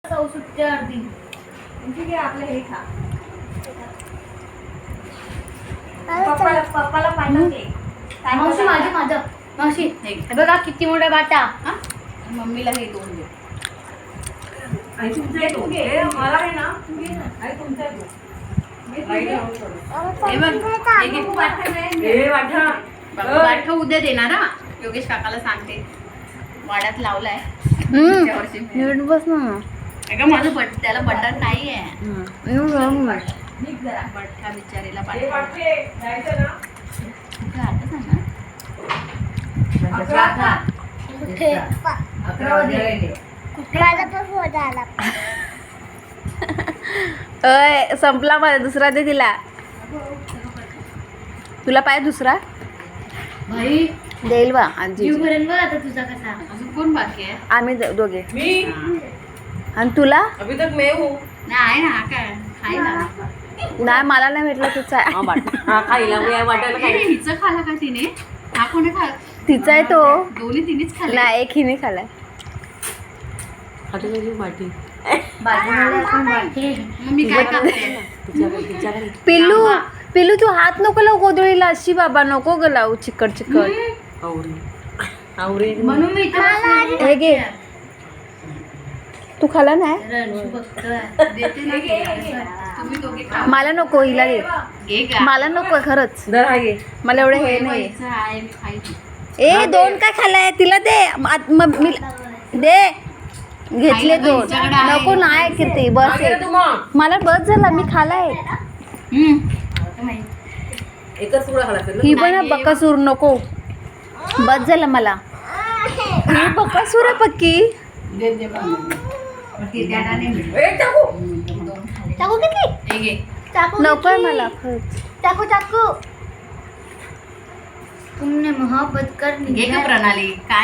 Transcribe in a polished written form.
सुट्टी अर्धी ठीक आहे. आपलं हे खा. पप्पाला पाठवते. मावशी माझं मावशी हे बघा किती मोठा बाटा. मम्मीला हे दोन दे. आणि तुमचं एक घे. मला आहे ना तुम्ही आणि तुमचं एक बाठा उद्या देणार हा. योगेश काकाला सांगते वाड्यात लावलाय. बस ना. अगं माझं त्याला बटर नाही आहे. बठ्ठा बिचारीला अय संपला मला. दुसरा दे तिला. तुला पाहिजे दुसरा भाई देईल बा आजी. आता तुझा कसा अजून कोण बाकी आहे. आम्ही दोघे. आणि तुला अभी तक मैं हूँ. नाही ना काय खायला नाही मला नाही भेटलं तुझा आहे. हिचं खाला का तिने. हा कोणी खा तिचा आहे तो. दोन्ही तिनेच खाल्ला. नाही एक हिने खालाय. मी काय करते. पिल्लू पिल्लू तू हात नको लावू गोधडीला. अशी बाबा नको ग लावू. चिकट चिकट म्हणून मी हे घे. तू खाला नाही. तुम्ही दोघे खा. मला नको. हिला दे. घे का. मला नको खरंच. मला एवढं हे नाही. आहे मी खायची. ए दोन काय खाल्लाय. तिला दे. मग मी दे. घेतले दोन. नको नाही कीर्ती. बस एक. मला बस झाला. मी खालाय. ही पण बकासूर नको. बस झालं मला. ही बकासूर आहे पक्की. चाकू किती नकोय मला. चाकू चाकू तुमने मोहब्बत कर घे का प्रणाली. काय